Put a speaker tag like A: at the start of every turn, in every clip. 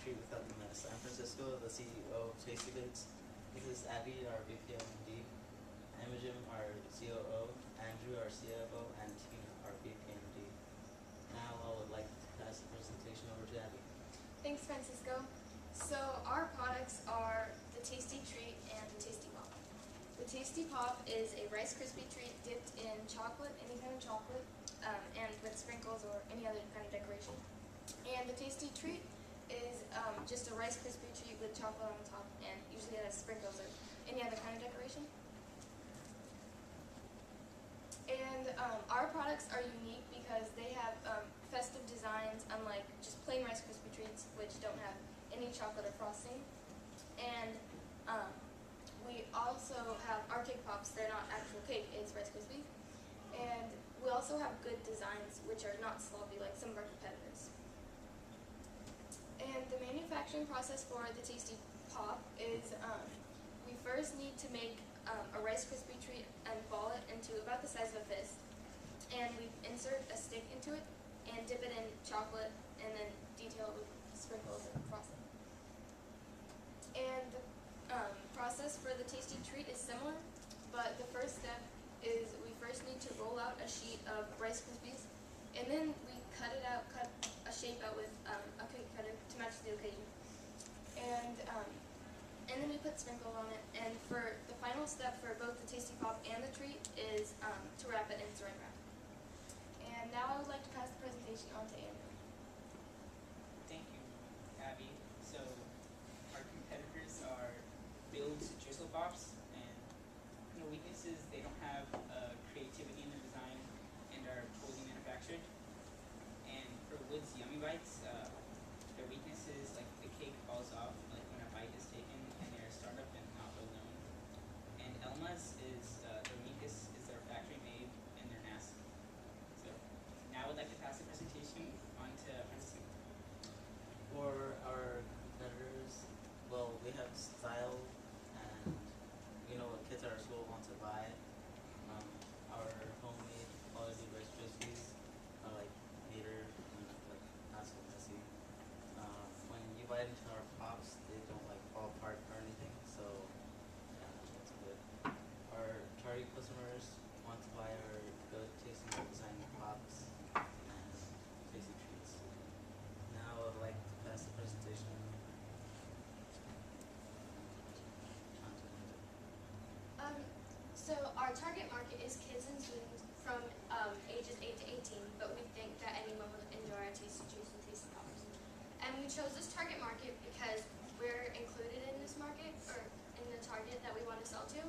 A: treat without the mess. I'm Francisco, the CEO of Tasty Bakes. This is Abby, our VP M&D, Imogen, our COO, Andrew, our CFO, and Tina, our VP M&D. Now I would like to pass the presentation over to Abby.
B: Thanks, Francisco. So our products are the Tasty Treat and the Tasty Pop. The Tasty Pop is a Rice Krispie treat dipped in chocolate, any kind of chocolate, and with sprinkles or any other kind of decoration. And the Tasty Treat is just a Rice Krispie treat with chocolate on top, and usually it has sprinkles or any other kind of decoration. And our products are unique because they have festive designs, unlike just plain Rice Krispie treats, which don't have any chocolate or frosting. And we also have our cake pops. They're not actual cake, it's Rice Krispies. And we also have good designs, which are not sloppy like some of our competitors. And the manufacturing process for the Tasty Pop is we first need to make a Rice Krispie treat and ball it into about the size of a fist. And we insert a stick into it and dip it in chocolate and then detail it with sprinkles and frosting. And the process for the Tasty Treat is similar, but the first step is we first need to roll out a sheet of Rice Krispies, and then we cut a shape out with a cookie cutter to match the occasion. And then we put sprinkles on it. And for the final step for both the Tasty Pop and the treat is to wrap it in saran wrap. And now I would like to pass the presentation on to Andrew.
C: Thank you, Abby. So our competitors are Build's Drizzle Pops, and the weaknesses, they don't have creativity in the design and are poorly manufactured. And for Wood's Yummy Bites, their weakness is like the cake falls off like when a bite is taken, and they're a startup and not well known. And Elma's is their weakest is their factory made and they're nasty. So now I would like to pass the presentation on to Francisco.
A: For our competitors, well, we have style and you know what kids at our school want to buy. Our homemade quality Rice Krispies are like neater and like not so messy. When you bite into our pops, they don't like fall apart or anything, so yeah, that's good. Our target customers want to buy our good tasting well designed pops and tasty treats. Now I would like to pass the presentation on to Andrew.
B: So our target market is kids and students from ages 8 to 18, but we think that anyone would enjoy our Tasty Treats and Tasty Pops. And we chose this target market because we're included in this market, or in the target that we want to sell to,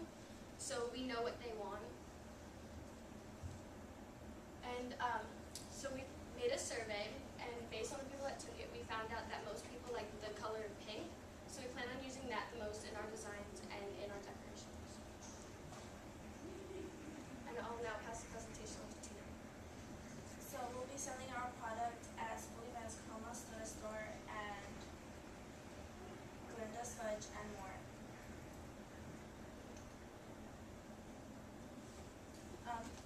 B: so we know what they want. And so we made a survey, and based on the people that took it, we found out that most people like the color pink, so we plan on using that the most in our designs and in our decorations. And I'll now pass the presentation on to Tina.
D: So we'll be selling our product as Fully Vans Chroma Store and Glinda's Fudge and more.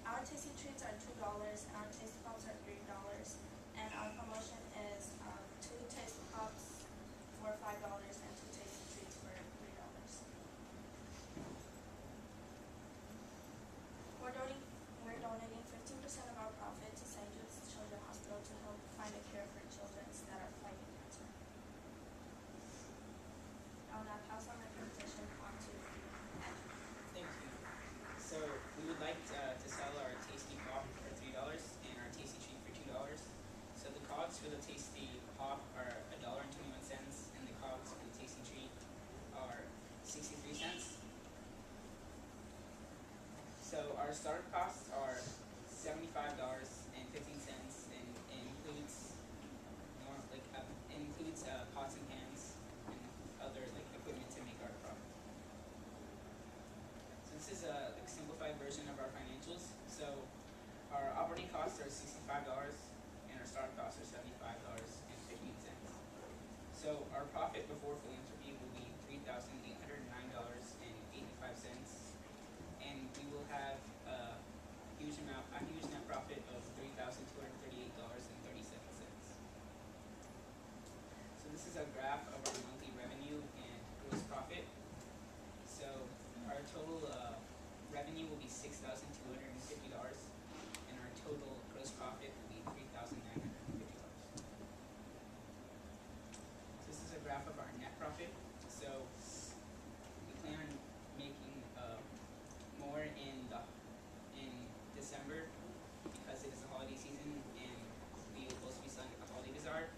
D: Our Tasty Treats are $2 and our Tasty Pops are $3. And our promotion is 2 Tasty Pops for $5 and 2 Tasty Treats for $3. We're donating 15% of our profit to St. Jude's Children's Hospital to help find a cure for children that are fighting cancer. I'll now pass on my presentation on to Andrew.
C: Thank you. So we would like to sell our Tasty Pop for $3 and our Tasty Treat for $2. So the costs for the Tasty Pop are $1.21 and the costs for the Tasty Treat are 63 cents. So our startup costs are $75.15 and includes pots and pans and other like equipment to make our product. So this is a simplified version of our financials. So our operating costs are $65 and our startup costs are $75.15. So our profit before philanthropy will be $3,809.85. And we will have a huge net profit of $3,238.37. So this is a graph revenue will be $6,250, and our total gross profit will be $3,950. So this is a graph of our net profit. So we plan on making more in December because it is the holiday season and we will also be selling at the holiday bazaar.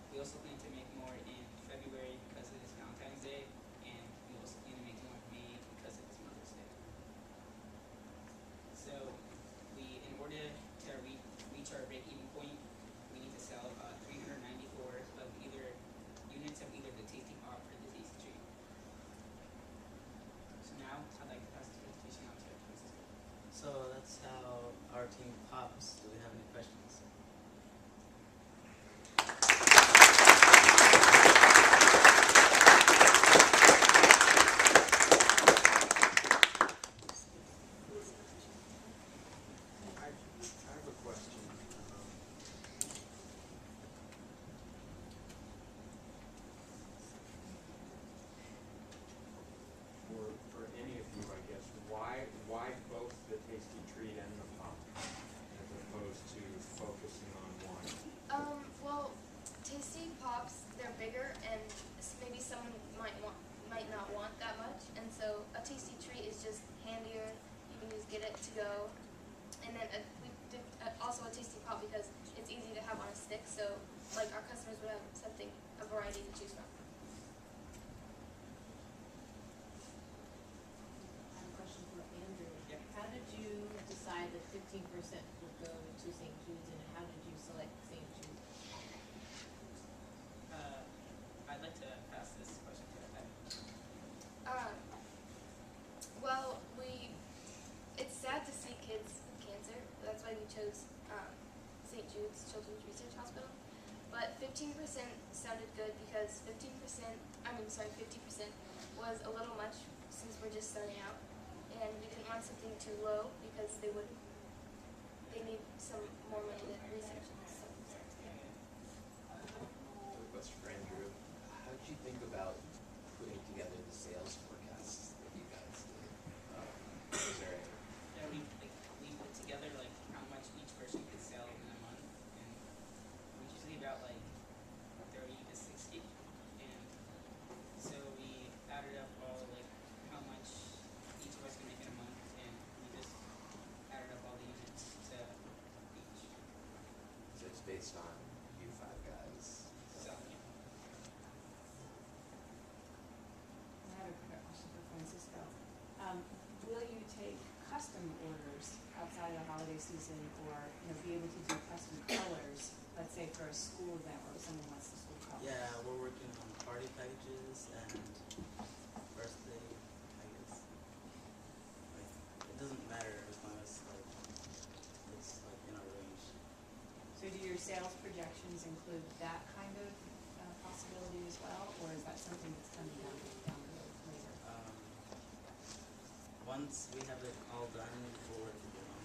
C: We also plan to make more in February because it is Valentine's Day, and we also plan to make more in May because it is Mother's Day. So in order to reach our break-even point, we need to sell 394 of either units of either the Tasty Pop or the Tasty Treat. So now I'd like to pass the presentation on to Francisco.
A: So that's how our team pops. Do we have any questions?
E: I have a question. For any of you, I guess, why both the Tasty Treat and the Pop, as opposed to focusing on one?
B: Well, Tasty Pops, they're bigger, and maybe someone might not want that much, and so a Tasty Treat is just handier. You can just get it to go, and then we did also a Tasty Pop because it's easy to have on a stick, so like our customers would have a variety to choose from.
F: I have a question for Andrew.
C: Yeah.
F: How did you decide that 15% would go to St. Jude's, and how did you select St. Jude's?
C: I'd like to pass this question to Abby.
B: Well, it's sad to see kids with cancer. That's why we chose St. Jude's Children's Research Hospital. But 15% sounded good because 50% was a little much since we're just starting out. And we didn't want something too low because they need some more money to research and stuff.
G: Question for Andrew. How did you think about putting together the sales forecasts that you guys did? Was there any?
C: Yeah, we put together like how much each person could sell in a month, and it was usually about like 30 to 60. And so we added up all like how much each of us can make in a month, and we just added up all the units to each
G: So it's based on you five guys.
C: selling.
H: I have a question for Francisco. Will you take custom orders outside of the holiday season, or be able to do custom colors, let's say for a school event where someone wants the school color?
A: Yeah, we're working on party packages and birthday packages. Like, it doesn't matter as long as it's like in our range.
H: So do your sales projections include that kind of possibility as well, or is that something that's coming down the road later?
A: Once we have it all done, we'll work it on.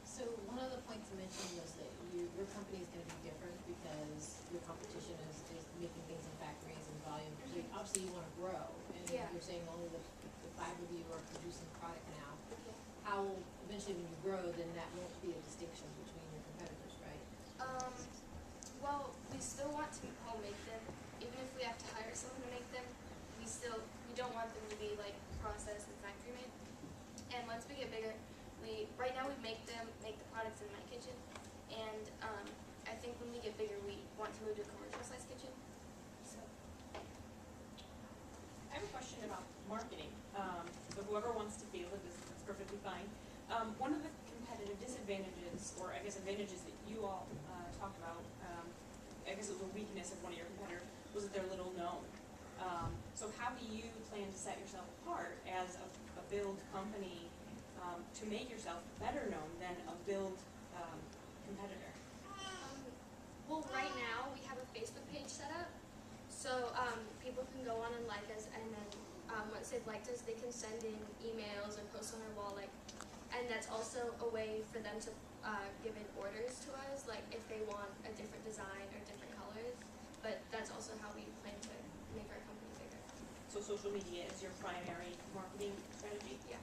F: So one of the points you mentioned was that your company is going to be different because your competition is making things in factories and volume. So obviously you want to grow, and
B: Yeah.
F: you're saying only the five of you are producing product now. How will, eventually when you grow, then that won't be a distinction between your competitors, right?
B: Well, we still want to homemade them. Even if we have to hire someone to make them, we don't want them to be like processed and factory made. And once we get bigger, right now we make the products in my kitchen, and I think when we get bigger, we want to move to a commercial size kitchen. So
I: I have a question about marketing. So whoever wants to field it, that's perfectly fine. One of the competitive disadvantages, or I guess advantages that you all talked about, I guess it was a weakness of one of your competitors, was that they're little known. So how do you plan to set yourself apart as a build company to make yourself better known than a build competitor?
B: Well, right now we have a Facebook page set up, so people can go on and like us, and then once they've liked us, they can send in emails or post on our wall, and that's also a way for them to give in orders to us, like if they want a different design or different colors. But that's also how we plan to make our company bigger.
I: So social media is your primary marketing strategy?
B: Yeah.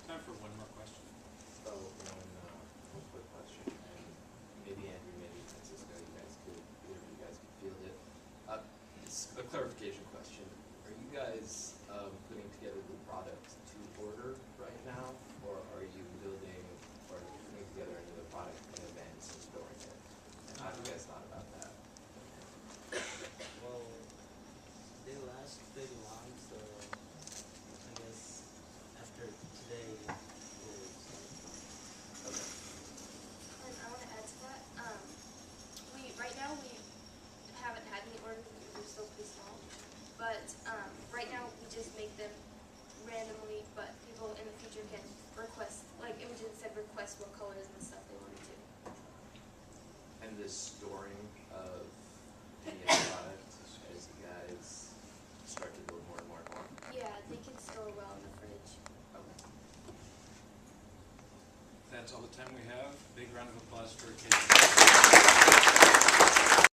J: Time for one more question.
G: So one quick question, and maybe Andrew, maybe Francisco, either of you guys could field it. It's a clarification question. Are you guys putting together the product to order right now, or are you building or putting together another product in advance and storing it? And how have you guys thought about that?
A: Well, they last pretty long, so I guess after today we'll start.
G: Okay.
B: And I want to add to that. Right now we haven't had any orders because we're still pretty small. But right now we just make them randomly, but people in the future can request, like Imogen said, request what colors and stuff they wanted to.
G: And the storing of the end product as you guys start to build more and more and more?
B: Yeah, they can store well in the fridge.
G: Okay.
J: That's all the time we have. Big round of applause for Kate.